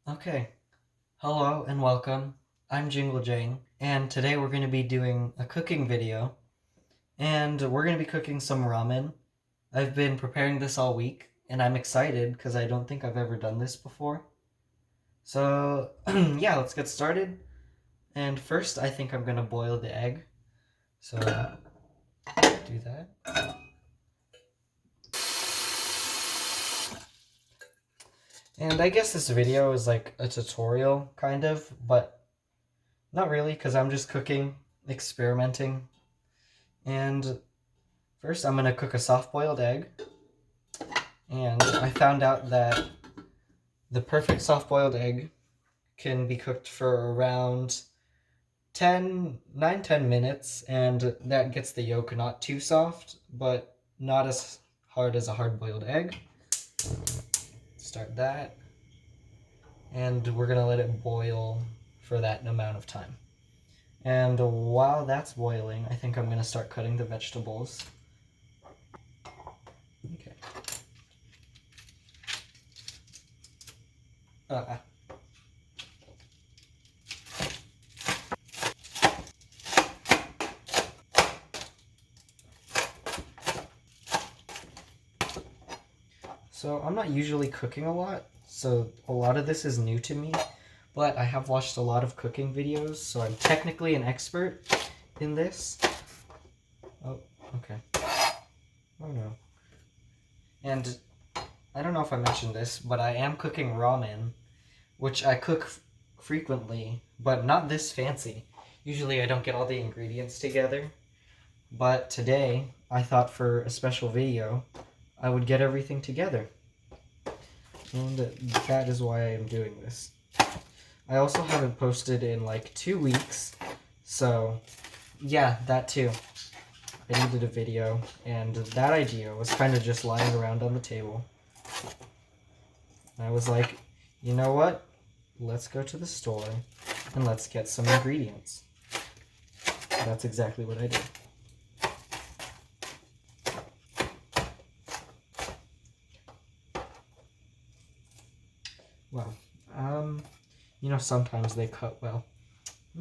Okay, hello and welcome. I'm JingleJang, and today we're going to be doing a cooking video, and we're going to be cooking some ramen. I've been preparing this all week, and I'm excited because I don't think I've ever done this before. So, yeah, let's get started. And first, I think I'm going to boil the egg. So, do that. And I guess this video is like a tutorial, kind of, but not really because I'm just cooking, experimenting. And first, I'm going to cook a soft-boiled egg. And I found out that the perfect soft-boiled egg can be cooked for around 10 minutes, and that gets the yolk not too soft, but not as hard as a hard-boiled egg. Start that. And we're going to let it boil for that amount of time. And while that's boiling, I think I'm going to start cutting the vegetables. Okay. So I'm not usually cooking a lot, so a lot of this is new to me, but I have watched a lot of cooking videos, so I'm technically an expert in this. Oh, okay. Oh no. And I don't know if I mentioned this, but I am cooking ramen, which I cook frequently, but not this fancy. Usually I don't get all the ingredients together, but today I thought for a special video I would get everything together. And that is why I am doing this. I also haven't posted in like 2 weeks, so yeah, that too. I needed a video, and that idea was kind of just lying around on the table. And I was like, you know what? Let's go to the store and let's get some ingredients. That's exactly what I did. Wow. Sometimes they cut well.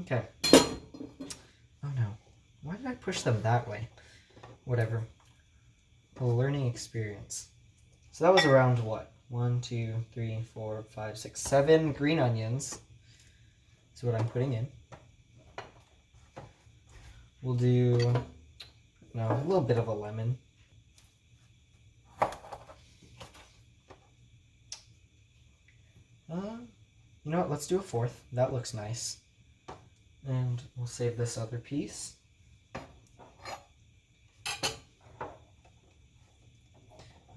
Okay. Oh no. Why did I push them that way? Whatever. A learning experience. So that was around what? 1, 2, 3, 4, 5, 6, 7 green onions. That's what I'm putting in. We'll do a little bit of a lemon. You know what? Let's do a fourth. That looks nice. And we'll save this other piece.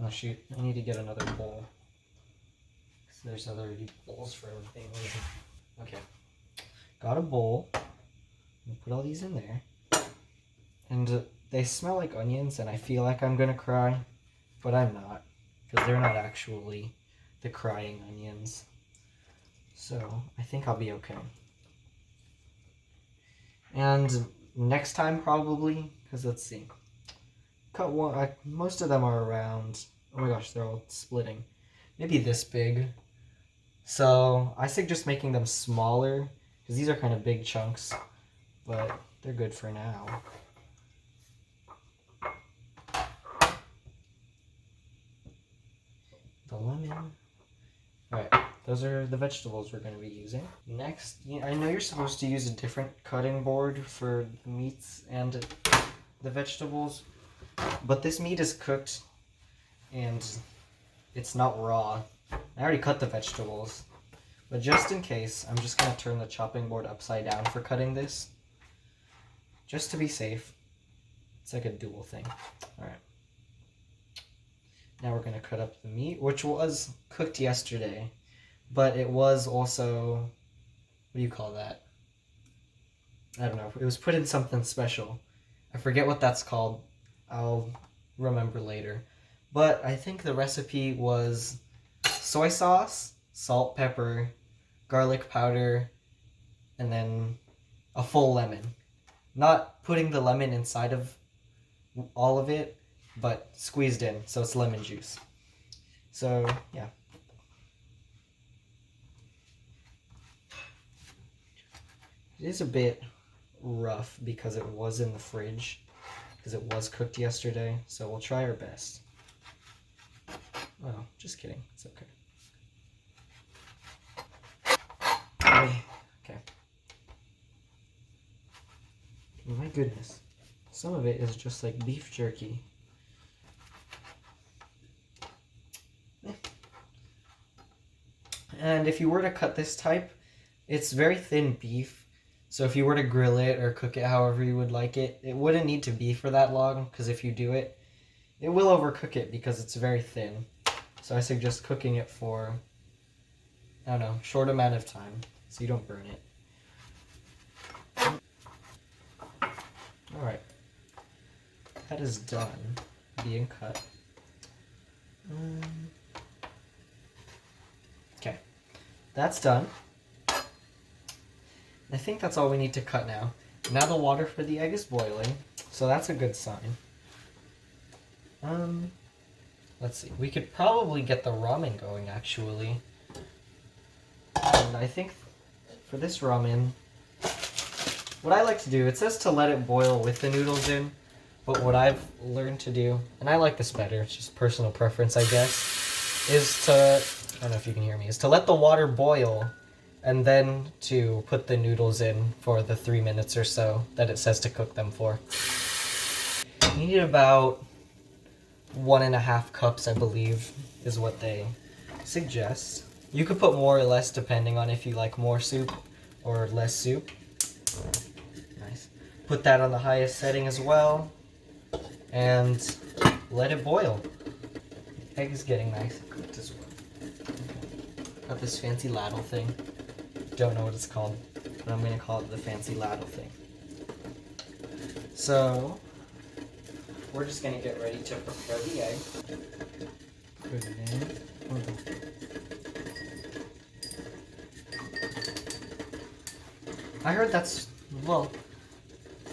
Oh shoot, I need to get another bowl. Because there's other bowls for everything. Okay. Got a bowl. I'm gonna put all these in there. And they smell like onions, and I feel like I'm gonna cry, but I'm not. Because they're not actually the crying onions. So I think I'll be okay. And next time probably, because let's see. Cut one. Most of them are around. Oh my gosh, they're all splitting. Maybe this big. So I suggest making them smaller, because these are kind of big chunks, but they're good for now. The lemon. Alright, those are the vegetables we're going to be using. Next, I know you're supposed to use a different cutting board for the meats and the vegetables, but this meat is cooked and it's not raw. I already cut the vegetables, but just in case, I'm just going to turn the chopping board upside down for cutting this, just to be safe. It's like a dual thing. Alright. Now we're going to cut up the meat, which was cooked yesterday, but it was also, what do you call that? I don't know. It was put in something special. I forget what that's called. I'll remember later. But I think the recipe was soy sauce, salt, pepper, garlic powder, and then a full lemon. Not putting the lemon inside of all of it, but squeezed in, so it's lemon juice. So, yeah. It is a bit rough because it was in the fridge, because it was cooked yesterday, so we'll try our best. Oh, just kidding. It's okay. Okay. My goodness. Some of it is just like beef jerky. And if you were to cut this type, it's very thin beef. So if you were to grill it or cook it however you would like it, it wouldn't need to be for that long, because if you do it, it will overcook it because it's very thin. So I suggest cooking it for, I don't know, short amount of time so you don't burn it. Alright. That is done being cut. Okay. That's done. I think that's all we need to cut now. Now the water for the egg is boiling, so that's a good sign. Let's see. We could probably get the ramen going, actually. And I think for this ramen, what I like to do, it says to let it boil with the noodles in, but what I've learned to do, and I like this better, it's just personal preference, I guess, is to, I don't know if you can hear me, is to let the water boil and then to put the noodles in for the 3 minutes or so that it says to cook them for. You need about 1.5 cups, I believe, is what they suggest. You could put more or less depending on if you like more soup or less soup. Nice. Put that on the highest setting as well, and let it boil. The egg is getting nice and cooked as well. Got this fancy ladle thing. Don't know what it's called, but I'm gonna call it the fancy ladle thing. So we're just gonna get ready to prepare the egg. Put it in. I heard that's, well,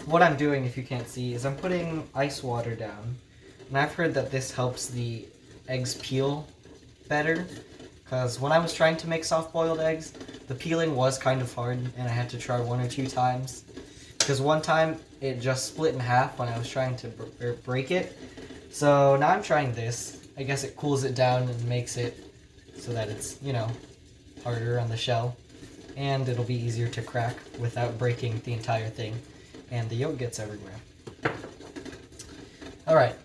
what I'm doing, if you can't see, is I'm putting ice water down. And I've heard that this helps the eggs peel better. Because when I was trying to make soft-boiled eggs, the peeling was kind of hard, and I had to try 1 or 2 times. Because one time, it just split in half when I was trying to break it. So now I'm trying this. I guess it cools it down and makes it so that it's, you know, harder on the shell. And it'll be easier to crack without breaking the entire thing. And the yolk gets everywhere. Alright.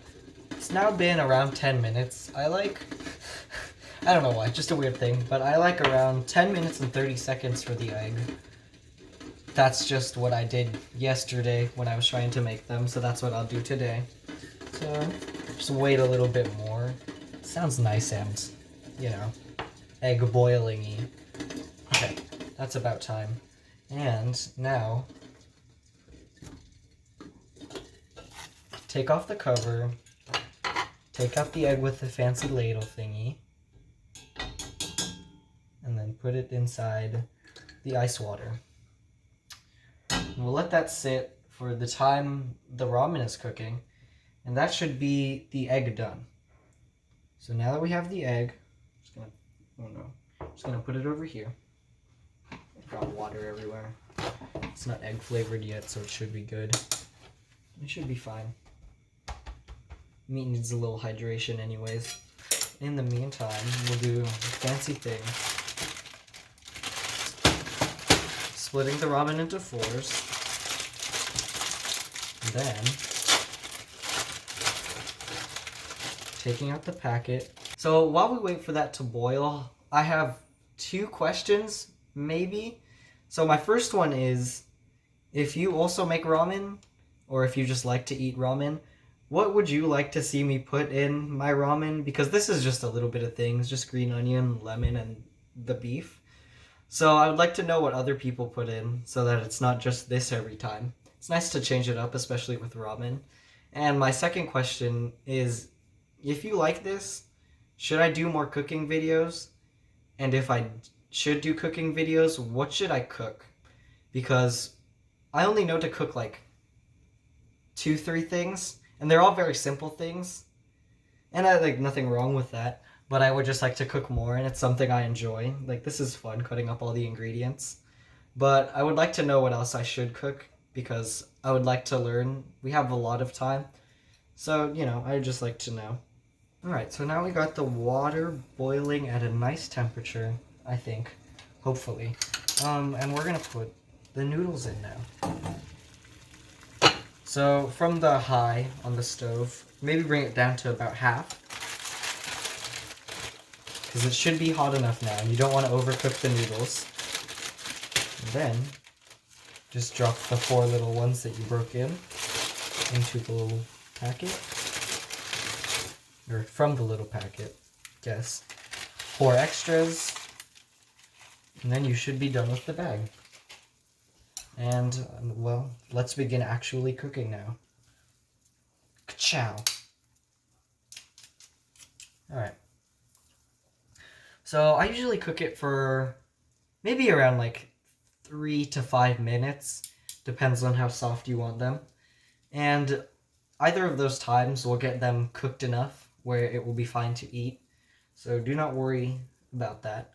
It's now been around 10 minutes. I don't know why, just a weird thing, but I like around 10 minutes and 30 seconds for the egg. That's just what I did yesterday when I was trying to make them, so that's what I'll do today. So, just wait a little bit more. It sounds nice and, you know, egg boiling-y. Okay, that's about time. And now, take off the cover, take out the egg with the fancy ladle thingy, and then put it inside the ice water. And we'll let that sit for the time the ramen is cooking, and that should be the egg done. So now that we have the egg, I'm just gonna put it over here. I've got water everywhere. It's not egg flavored yet, so it should be good. It should be fine. Meat needs a little hydration anyways. In the meantime, we'll do a fancy thing. Splitting the ramen into 4s. And then taking out the packet. So while we wait for that to boil, I have 2 questions, maybe. So my first one is, if you also make ramen, or if you just like to eat ramen, what would you like to see me put in my ramen? Because this is just a little bit of things, just green onion, lemon, and the beef. So I would like to know what other people put in so that it's not just this every time. It's nice to change it up, especially with ramen. And my second question is, if you like this, should I do more cooking videos? And if I should do cooking videos, what should I cook? Because I only know to cook like 2-3 things, and they're all very simple things. And I like nothing wrong with that. But I would just like to cook more, and it's something I enjoy. Like, this is fun, cutting up all the ingredients. But I would like to know what else I should cook because I would like to learn. We have a lot of time. So, I'd just like to know. Alright, so now we got the water boiling at a nice temperature, I think. Hopefully. And we're gonna put the noodles in now. So from the high on the stove, maybe bring it down to about half. Because it should be hot enough now. You don't want to overcook the noodles. And then, just drop the 4 little ones that you broke into the little packet. Or from the little packet, guess. 4 extras. And then you should be done with the bag. And, well, let's begin actually cooking now. Ka-chow! Alright. So I usually cook it for maybe around like 3 to 5 minutes. Depends on how soft you want them. And either of those times will get them cooked enough where it will be fine to eat. So do not worry about that.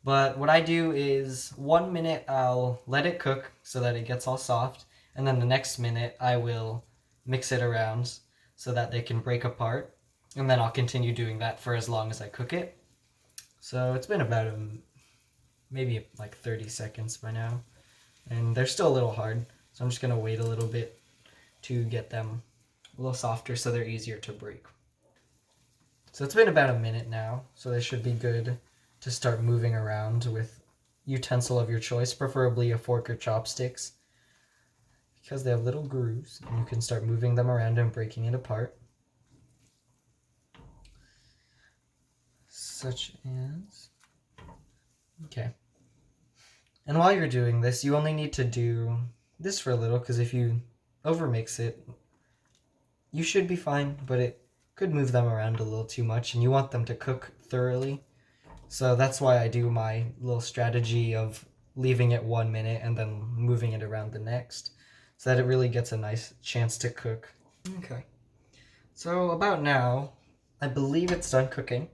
But what I do is 1 minute I'll let it cook so that it gets all soft. And then the next minute I will mix it around so that they can break apart. And then I'll continue doing that for as long as I cook it. So it's been about maybe like 30 seconds by now. And they're still a little hard. So I'm just going to wait a little bit to get them a little softer so they're easier to break. So it's been about a minute now. So they should be good to start moving around with utensil of your choice, preferably a fork or chopsticks, because they have little grooves and you can start moving them around and breaking it apart. Such as... Okay. And while you're doing this, you only need to do this for a little, because if you overmix it, you should be fine, but it could move them around a little too much, and you want them to cook thoroughly. So that's why I do my little strategy of leaving it 1 minute and then moving it around the next, so that it really gets a nice chance to cook. Okay. So about now, I believe it's done cooking.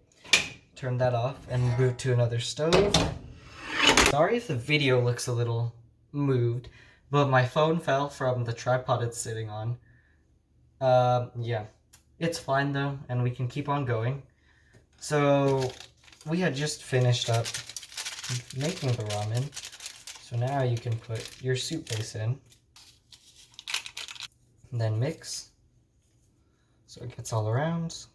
Turn that off and move to another stove. Sorry if the video looks a little moved, but my phone fell from the tripod it's sitting on. Yeah. It's fine though, and we can keep on going. So we had just finished up making the ramen. So now you can put your soup base in. And then mix. So it gets all around.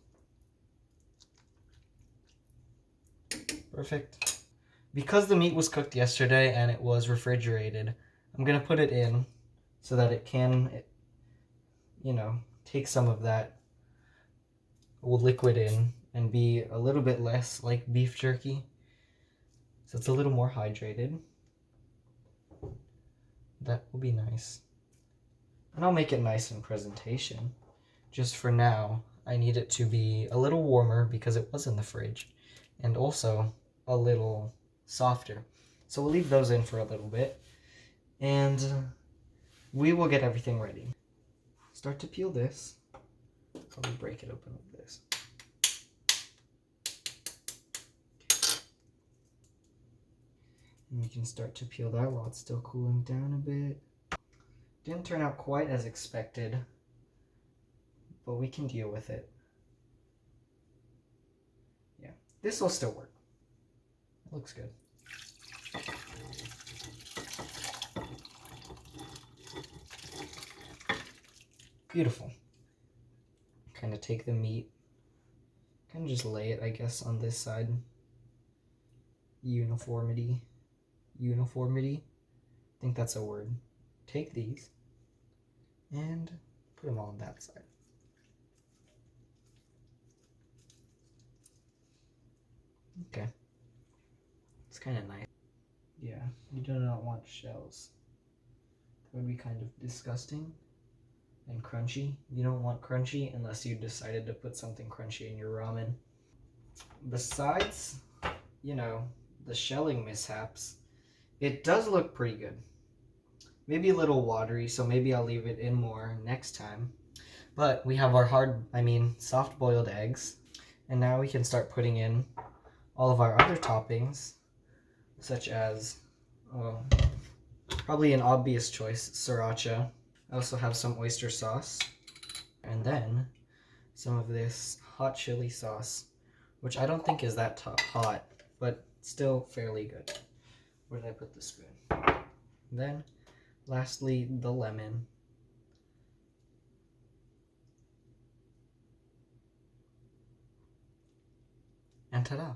Perfect. Because the meat was cooked yesterday and it was refrigerated, I'm going to put it in so that it can, take some of that liquid in and be a little bit less like beef jerky. So it's a little more hydrated. That will be nice. And I'll make it nice in presentation. Just for now, I need it to be a little warmer because it was in the fridge. And also a little softer. So we'll leave those in for a little bit. And we will get everything ready. Start to peel this. Probably break it open like this. And you can start to peel that while it's still cooling down a bit. Didn't turn out quite as expected, but we can deal with it. Yeah, this will still work. It looks good. Beautiful. Kind of take the meat, kind of just lay it, I guess, on this side. Uniformity. I think that's a word. Take these and put them all on that side. Okay. It's kind of nice. Yeah, you do not want shells. That would be kind of disgusting and crunchy. You don't want crunchy unless you decided to put something crunchy in your ramen. Besides, the shelling mishaps, it does look pretty good. Maybe a little watery, so maybe I'll leave it in more next time. But we have our soft-boiled eggs. And now we can start putting in all of our other toppings, such as well, probably an obvious choice, sriracha. I also have some oyster sauce. And then some of this hot chili sauce, which I don't think is that hot, but still fairly good. Where did I put the spoon? Then, lastly, the lemon. And ta-da!